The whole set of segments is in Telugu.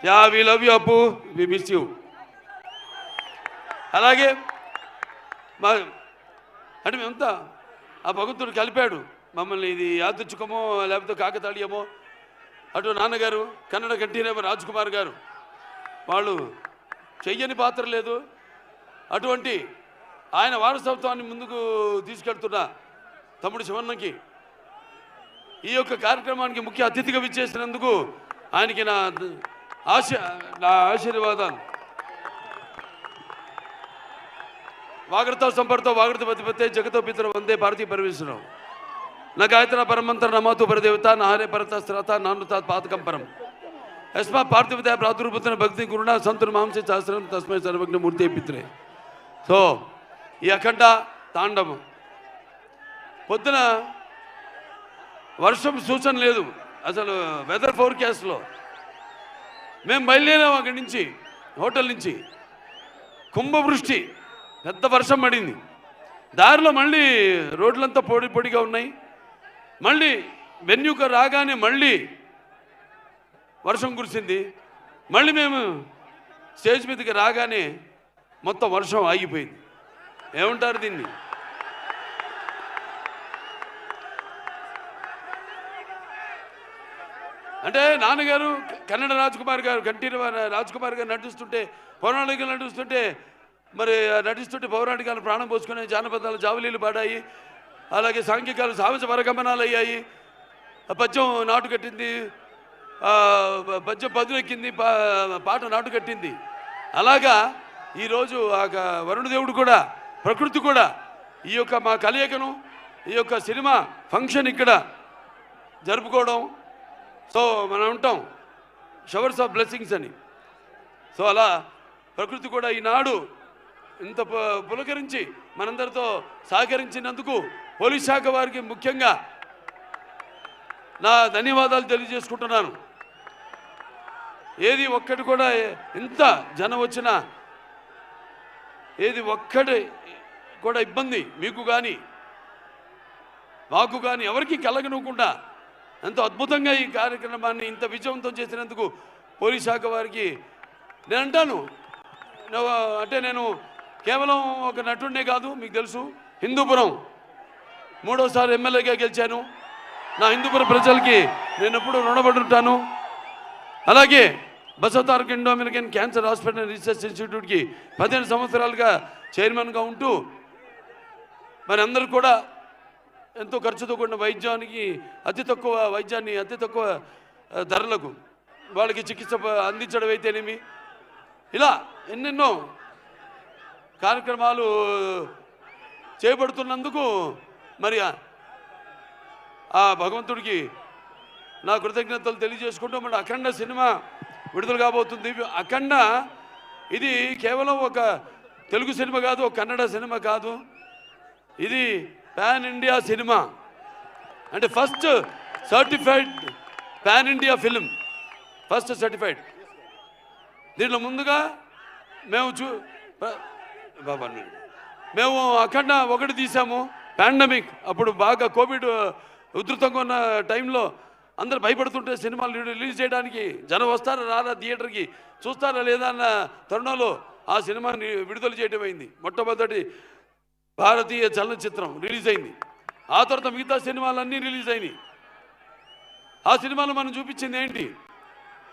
యా వి లవ్ యూ అప్పు, వి మిస్ యూ. అలాగే మా అంటే మేమంతా ఆ భగవంతుడు కలిపాడు మమ్మల్ని. ఇది యాదృచ్ఛికమో లేకపోతే కాకతాళీయమో. అటు నాన్నగారు కన్నడ కంఠీరవ రాజ్ కుమార్ గారు, వాళ్ళు చెయ్యని పాత్ర లేదు. అటువంటి ఆయన వారసత్వాన్ని ముందుకు తీసుకెళ్తున్న తమ్ముడు శివన్నకి ఈ యొక్క కార్యక్రమానికి ముఖ్య అతిథిగా విచ్చేసినందుకు ఆయనకి నా ఆశీర్వాదాలు. వాగడతో సంపర్తో వాగడతో పతిపతే జగతో పితర వందే భారతీయ పరమేశ్వరం నా గాయత్ర పరమంతర నమాతు పరదేవత నాహరే పరత శ్రత నానుతాత్ పాతకం పరం యస్మా పార్థివత ప్రాదుర్భూతన భక్తి గురుణ సంతుల మాంసే శాస్త్రం తస్మై సర్వజ్ఞ మూర్తి పిత్రే. సో ఈ అఖండ తాండవం పొద్దున వర్షం సూచన లేదు అసలు. వెదర్ ఫోర్కాస్ట్లో మేము బయలుదేరాం అక్కడి నుంచి, హోటల్ నుంచి. కుంభవృష్టి, పెద్ద వర్షం పడింది. దారిలో మళ్ళీ రోడ్లంతా పొడి పొడిగా ఉన్నాయి. మళ్ళీ వెన్యూక రాగానే మళ్ళీ వర్షం కురిసింది. మళ్ళీ మేము స్టేజ్ మీదకి రాగానే మొత్తం వర్షం ఆగిపోయింది. ఏమంటారు దీన్ని? అంటే నాన్నగారు కన్నడ రాజ్ కుమార్ గారు, కంఠీరవ రాజ్ కుమార్ గారు నటిస్తుంటే, పౌరాణికలు నటిస్తుంటే, మరి నటిస్తుంటే పౌరాణికాలు ప్రాణం పోసుకునే జానపదాలు జావలీలు పాడాయి. అలాగే సాంఘికాలు సాహస పరగమనాలు అయ్యాయి. పద్యం నాటు కట్టింది, పద్యం పదునెక్కింది, పాట నాటు కట్టింది. అలాగా ఈరోజు ఆ వరుణదేవుడు కూడా, ప్రకృతి కూడా ఈ యొక్క మా కలయికను, ఈ యొక్క సినిమా ఫంక్షన్ ఇక్కడ జరుపుకోవడం. సో మనం ఉంటాం షవర్స్ ఆఫ్ బ్లెస్సింగ్స్ అని. సో అలా ప్రకృతి కూడా ఈనాడు ఇంత పులకరించి మనందరితో సహకరించినందుకు పోలీస్ శాఖ వారికి ముఖ్యంగా నా ధన్యవాదాలు తెలియజేసుకుంటున్నాను. ఏది ఒక్కటి కూడా ఇంత జనం వచ్చినా ఏది ఒక్కటి కూడా ఇబ్బంది మీకు కానీ మాకు కానీ ఎవరికి కలగనుకుండా ఎంతో అద్భుతంగా ఈ కార్యక్రమాన్ని ఇంత విజయవంతం చేసినందుకు పోలీస్ శాఖ వారికి నేను అంటాను. అంటే నేను కేవలం ఒక నటుడినే కాదు, మీకు తెలుసు హిందూపురం 3వసారి ఎమ్మెల్యేగా గెలిచాను. నా హిందూపురం ప్రజలకి నేను ఎప్పుడు రుణపడి ఉంటాను. అలాగే Basavataraka Indo American cancer hospital research ఇన్స్టిట్యూట్కి 15 సంవత్సరాలుగా చైర్మన్గా ఉంటూ మరి అందరూ కూడా ఎంతో ఖర్చుతో కూడిన వైద్యానికి అతి తక్కువ వైద్యాన్ని అతి తక్కువ ధరలకు వాళ్ళకి చికిత్స అందించడం అయితేనేమి, ఇలా ఎన్నెన్నో కార్యక్రమాలు చేపడుతున్నందుకు మరి ఆ భగవంతుడికి నా కృతజ్ఞతలు తెలియజేసుకుంటూ మన అఖండ సినిమా విడుదల కాబోతుంది. అఖండ ఇది కేవలం ఒక తెలుగు సినిమా కాదు, ఒక కన్నడ సినిమా కాదు, ఇది పాన్ ఇండియా సినిమా. అంటే first certified pan India film, first certified. దీంట్లో ముందుగా మేము అఖండ 1 తీసాము. పాండమిక్ అప్పుడు బాగా కోవిడ్ ఉధృతంగా ఉన్న టైంలో అందరు భయపడుతుంటే సినిమాలు రిలీజ్ చేయడానికి జనం వస్తారా రారా, థియేటర్కి చూస్తారా లేదా అన్న తరుణంలో ఆ సినిమాని విడుదల చేయడం అయింది. మొట్టమొదటి భారతీయ చలనచిత్రం రిలీజ్ అయింది. ఆ తర్వాత మిగతా సినిమాలన్నీ రిలీజ్ అయినాయి. ఆ సినిమాలో మనం చూపించింది ఏంటి?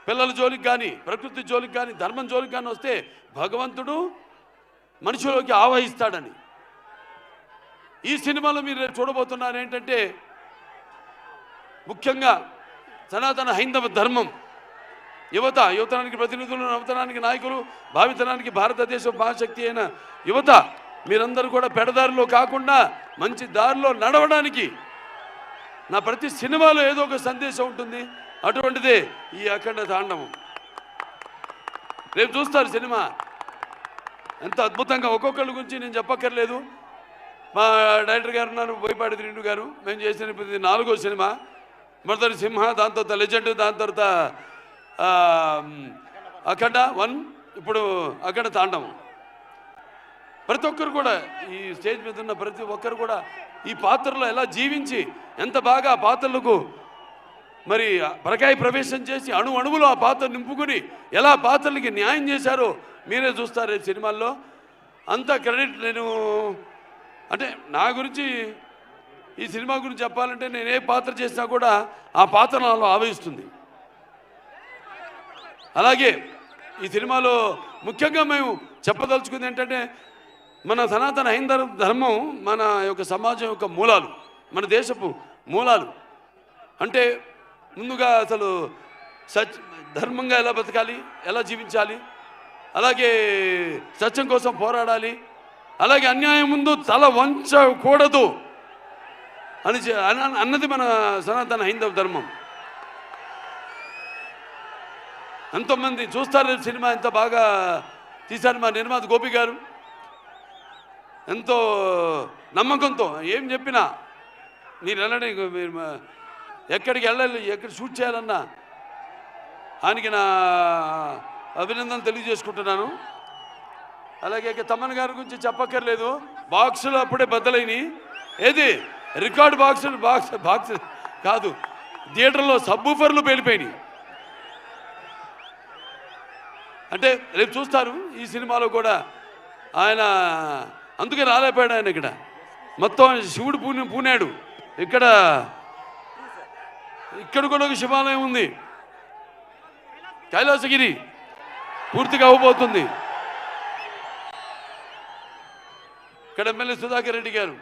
పిల్లల జోలికి కానీ, ప్రకృతి జోలికి కానీ, ధర్మం జోలికి కానీ వస్తే భగవంతుడు మనిషిలోకి ఆవహిస్తాడని. ఈ సినిమాలో మీరు చూడబోతున్నారు ఏంటంటే ముఖ్యంగా సనాతన హైందవ ధర్మం, యువతరానికి ప్రతినిధులు, నవతరానికి నాయకులు, భావితరానికి భారతదేశం మహాశక్తి అయిన యువత మీరందరూ కూడా పెడదారిలో కాకుండా మంచి దారిలో నడవడానికి నా ప్రతి సినిమాలో ఏదో ఒక సందేశం ఉంటుంది. అటువంటిదే ఈ అఖండ తాండవం. రేపు చూస్తారు సినిమా ఎంత అద్భుతంగా. ఒక్కొక్కరి గురించి నేను చెప్పక్కర్లేదు. మా డైరెక్టర్ గారు ఉన్నారు, బోయపాటి శ్రీను గారు. మేము చేసిన 4వ సినిమా. మొదటి సింహ, దాని తర్వాత లెజెండ్, దాని తర్వాత అఖండ 1, ఇప్పుడు అఖండ తాండవం. ప్రతి ఒక్కరు కూడా ఈ స్టేజ్ మీద ఉన్న ప్రతి ఒక్కరు కూడా ఈ పాత్రలో ఎలా జీవించి ఎంత బాగా పాత్రలకు మరి పరకాయ ప్రవేశం చేసి అణువులో ఆ పాత్ర నింపుకుని ఎలా పాత్రలకి న్యాయం చేశారో మీరే చూస్తారు ఈ సినిమాల్లో. అంత క్రెడిట్ నేను అంటే నా గురించి ఈ సినిమా గురించి చెప్పాలంటే నేను ఏ పాత్ర చేసినా కూడా ఆ పాత్ర నాలో ఆవహిస్తుంది. అలాగే ఈ సినిమాలో ముఖ్యంగా మేము చెప్పదలుచుకుంది ఏంటంటే మన సనాతన హైందవ ధర్మం మన యొక్క సమాజం యొక్క మూలాలు, మన దేశపు మూలాలు. అంటే ముందుగా అసలు ధర్మంగా ఎలా బతకాలి, ఎలా జీవించాలి, అలాగే సత్యం కోసం పోరాడాలి, అలాగే అన్యాయం ముందు తల వంచకూడదు అన్నది మన సనాతన హైందవ ధర్మం. ఎంతోమంది చూస్తారు సినిమా, ఎంత బాగా తీశారు మా నిర్మాత గోపి గారు. ఎంతో నమ్మకంతో ఏం చెప్పినా మీరు వెళ్ళండి, మీరు ఎక్కడికి వెళ్ళాలి, ఎక్కడ షూట్ చేయాలన్నా ఆయనకి నా అభినందనలు తెలియజేసుకుంటున్నాను. అలాగే తమ్మన్ గారి గురించి చెప్పక్కర్లేదు. బాక్సులు అప్పుడే బద్దలైనవి. ఏది రికార్డ్ బాక్స్ కాదు, థియేటర్లో సబ్బూఫర్లు పేలిపోయినాయి. అంటే రేపు చూస్తారు ఈ సినిమాలో కూడా ఆయన అందుకే రాలేపోయాడు. ఆయన మొత్తం శివుడు పూనాడు. ఇక్కడ కూడా ఒక శివాలయం ఉంది, కైలాసగిరి పూర్తిగా అవ్వబోతుంది. ఇక్కడ ఎమ్మెల్యే సుధాకర్ రెడ్డి గారు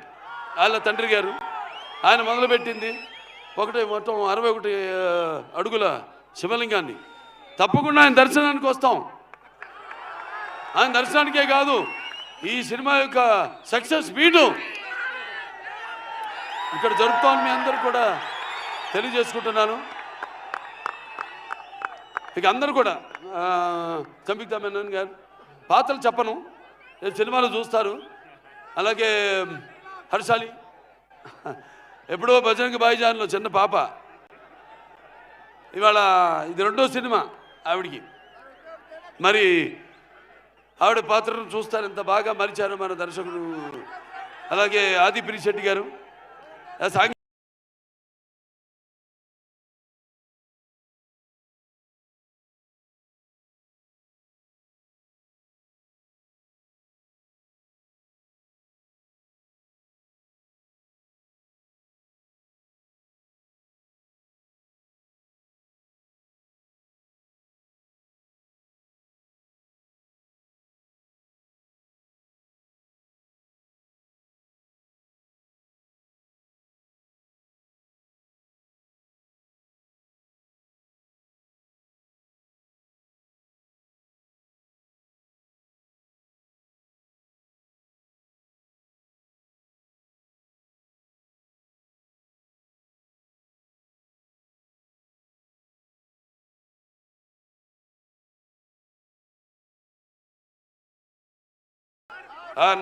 వాళ్ళ తండ్రి గారు ఆయన మొదలుపెట్టింది మొత్తం 61 అడుగుల శివలింగాన్ని. తప్పకుండా ఆయన దర్శనానికి వస్తాం. ఆయన దర్శనానికే కాదు, ఈ సినిమా యొక్క సక్సెస్ మీటు ఇక్కడ జరుపుతామని మీ అందరూ కూడా తెలియజేసుకుంటున్నాను. ఇక అందరూ కూడా సంయుక్త మేనన్ గారు పాత్రలు చెప్పను, సినిమాలు చూస్తారు. అలాగే హర్షాలి ఎప్పుడో బజరంగ భాయిజాన్లో చిన్న పాప, ఇవాళ ఇది 2వ సినిమా ఆవిడికి. మరి ఆవిడ పాత్రను చూస్తారు, ఎంత బాగా మరిచారు మన దర్శకుడు. అలాగే ఆది పిరిశెట్టి గారు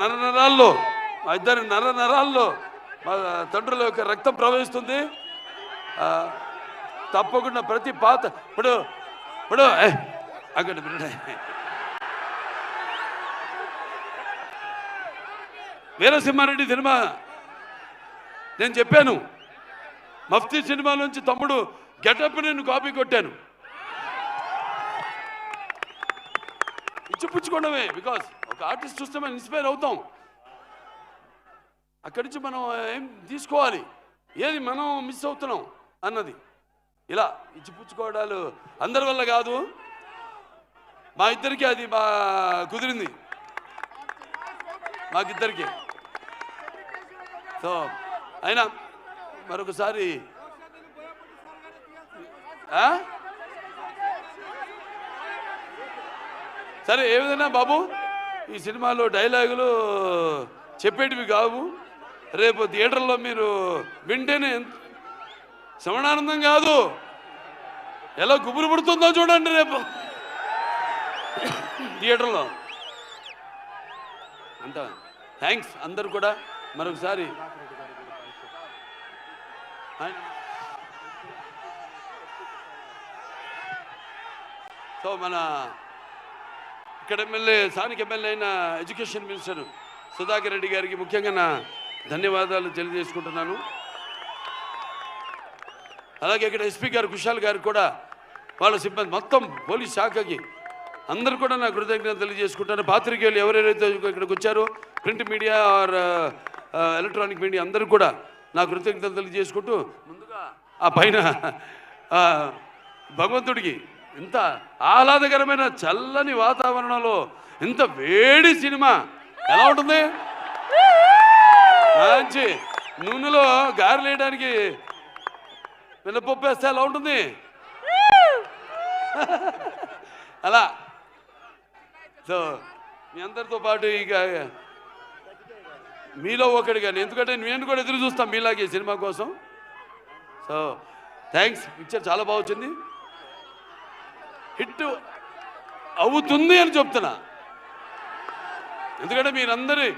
నరనరాల్లో ఇద్దరు నరనరాల్లో తండ్రుల యొక్క రక్తం ప్రవహిస్తుంది. తప్పకుండా ప్రతి పాత్ర ఇప్పుడు అక్కడ వీరసింహారెడ్డి సినిమా నేను చెప్పాను, మఫ్తీ సినిమా నుంచి తమ్ముడు గెటప్ నేను కాపీ కొట్టాను. ఇచ్చిపుచ్చుకోవడమే, బికాస్ ఒక ఆర్టిస్ట్ చూస్తే మనం ఇన్స్పైర్ అవుతాం. అక్కడి నుంచి మనం ఏం తీసుకోవాలి, ఏది మనం మిస్ అవుతున్నాం అన్నది. ఇలా ఇచ్చిపుచ్చుకోవడాలు అందరి వల్ల కాదు, మా ఇద్దరికి అది కుదిరింది, మాకిద్దరికి. సో అయినా మరొకసారి సరే, ఏ విధంగా బాబు ఈ సినిమాలో డైలాగులు చెప్పేటివి కావు. రేపు థియేటర్లో మీరు వింటేనే శ్రవణానందం కాదు, ఎలా గుబురు పుడుతుందో చూడండి రేపు థియేటర్లో. అంత థ్యాంక్స్ అందరు కూడా మరొకసారి. సో మన ఇక్కడ ఎమ్మెల్యే, స్థానిక ఎమ్మెల్యే అయిన ఎడ్యుకేషన్ మినిస్టర్ సుధాకర్ రెడ్డి గారికి ముఖ్యంగా నా ధన్యవాదాలు తెలియజేసుకుంటున్నాను. అలాగే ఇక్కడ ఎస్పీ గారు కుషాల్ గారు కూడా వాళ్ళ సిబ్బంది మొత్తం పోలీస్ శాఖకి అందరూ కూడా నా కృతజ్ఞతలు తెలియజేసుకుంటాను. పాత్రికేయులు ఎవరెవరైతే ఇక్కడికి వచ్చారో print media are electronic media అందరూ కూడా నా కృతజ్ఞతలు తెలియజేసుకుంటూ ముందుగా ఆ పైన భగవంతుడికి ఇంత ఆహ్లాదకరమైన చల్లని వాతావరణంలో ఇంత వేడి సినిమా ఎలా ఉంటుంది? మంచి నూనెలో గారెలు వేయడానికి మినపప్పు వేస్తే ఎలా ఉంటుంది? అలా సో మీ అందరితో పాటు ఇక మీలో ఒకటిగాని, ఎందుకంటే నేను కూడా ఎదురు చూస్తాను మీలాగే సినిమా కోసం. So thanks. పిక్చర్ చాలా బాగా వచ్చింది, హిట్ అవుతుంది అని చెప్తున్నా. ఎందుకంటే మీరందరి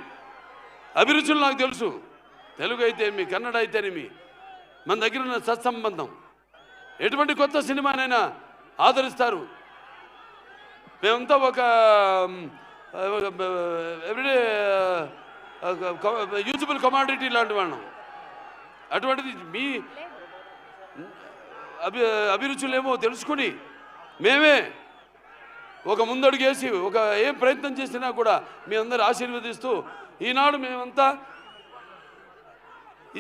అభిరుచులు నాకు తెలుసు. తెలుగు అయితేనేమి, కన్నడ అయితేనేమి, మన దగ్గర ఉన్న సత్సంబంధం, ఎటువంటి కొత్త సినిమానైనా ఆదరిస్తారు. మేమంతా ఒక ఎవ్రీడే యూజబుల్ కమాడిటీ లాంటి వాళ్ళం. అటువంటిది మీ అభిరుచులేమో తెలుసుకుని మేమే ఒక ముందడుగేసి ఒక ఏం ప్రయత్నం చేసినా కూడా మీ అందరు ఆశీర్వదిస్తూ ఈనాడు మేమంతా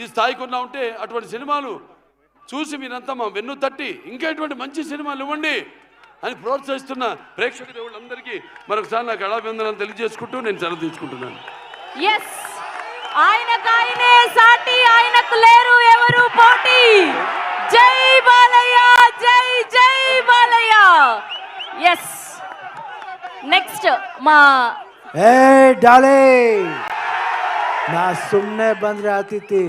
ఈ స్థాయికి ఉన్నా ఉంటే అటువంటి సినిమాలు చూసి మీరంతా మా వెన్ను తట్టి ఇంకా ఇటువంటి మంచి సినిమాలు ఇవ్వండి అని ప్రోత్సహిస్తున్న ప్రేక్షక దేవుళ్ళందరికీ మరొకసారి నాకు కళాభివందనాలు తెలియజేసుకుంటూ నేను సెలవు తీసుకుంటున్నాను. ఆయనకాయనే సాటి, ఆయనకు లేరు ఎవరు పోటీ. జై బాలయ్య, జై జై బాలయ్య. ఎస్, నెక్స్ట్ మా ಡಾಲೆ ನಾ ಸುಮ್ಮನೆ ಬಂದ್ರೆ ಆತಿತಿ,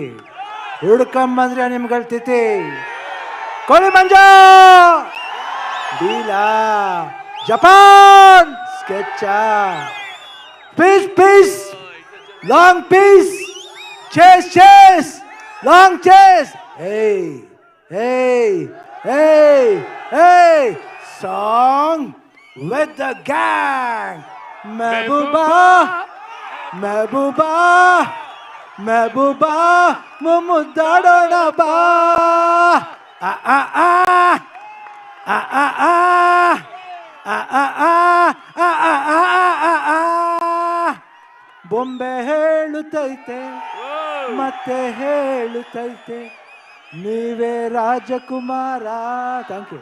ಹುಡ್ಕೊಂಬಂದ್ರೆ ನಿಮ್ಗಳ ತಿಥಿ. ಕೋಳಿ ಮಂಜ ಡೀಲಾ Japan sketch piece piece long piece chase chase long chase. Hey hey hey hey song with the gang. Mehbooba, Mehbooba, Mehbooba, mumudadona ba. Ah ah ah, ah ah ah, ah ah ah, ah ah ah ah. ಬೊಂಬೆ ಹೇಳುತ್ತೈತೆ ಮತ್ತೆ ಹೇಳುತ್ತೈತೆ ನೀವೇ ರಾಜಕುಮಾರ. Thank you.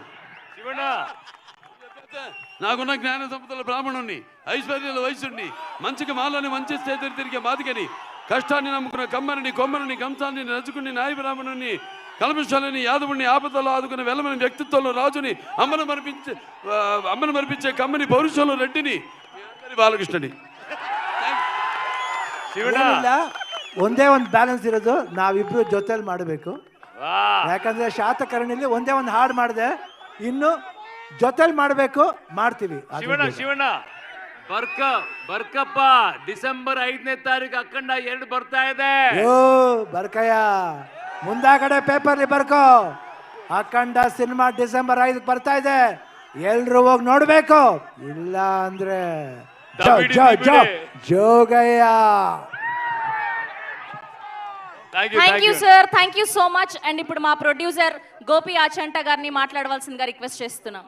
నాకున్న జ్ఞాన సంపదల బ్రాహ్మణుణ్ణి, ఐశ్వర్యాల వయసుని, మంచికి మాలని మంచి చేతులు తిరిగే మాదిగని, కష్టాన్ని నమ్ముకున్న కమ్మరిని, కొమ్మరిని, కంసాన్ని నచ్చుకుని, నాయ బ్రాహ్మణుని, కల్మషాలని, యాదవుని, ఆపదలో ఆదుకున్న వెలమని, వ్యక్తిత్వంలో రాజుని, అమ్మను మరిపించే కమ్మని, పౌరుషంలో రెడ్డిని, బాలకృష్ణని. ಒಂದೇ ಒಂದು ಬ್ಯಾಲೆನ್ಸ್ ಇರೋದು, ನಾವಿಬ್ರು ಜೊತೆಲಿ ಮಾಡಬೇಕು. ಯಾಕಂದ್ರೆ ಶಾತಕರ್ಣಿಲಿ ಒಂದೇ ಒಂದು ಹಾಡು ಮಾಡಿದೆ, ಇನ್ನು ಜೊತೆಲಿ ಮಾಡಬೇಕು, ಮಾಡ್ತೀವಿ. ಶಿವಣ್ಣ ಬರ್ಕಪ್ಪ, ಡಿಸೆಂಬರ್ 5ನೇ ತಾರೀಕು ಅಖಂಡ 2 ಬರ್ತಾ ಇದೆ. ಬರ್ಕಯ್ಯ, ಮುಂದಾಗಡೆ ಪೇಪರ್ಲಿ ಬರ್ಕೋ. ಅಖಂಡ ಸಿನಿಮಾ ಡಿಸೆಂಬರ್ 5 ಬರ್ತಾ ಇದೆ, ಎಲ್ರು ಹೋಗಿ ನೋಡ್ಬೇಕು. ಇಲ್ಲ ಅಂದ್ರೆ Jogayya. Thank you sir, thank you so much. And ఇప్పుడు మా ప్రొడ్యూసర్ గోపి ఆచంట గారిని మాట్లాడవలసిందిగా రిక్వెస్ట్ చేస్తున్నాం.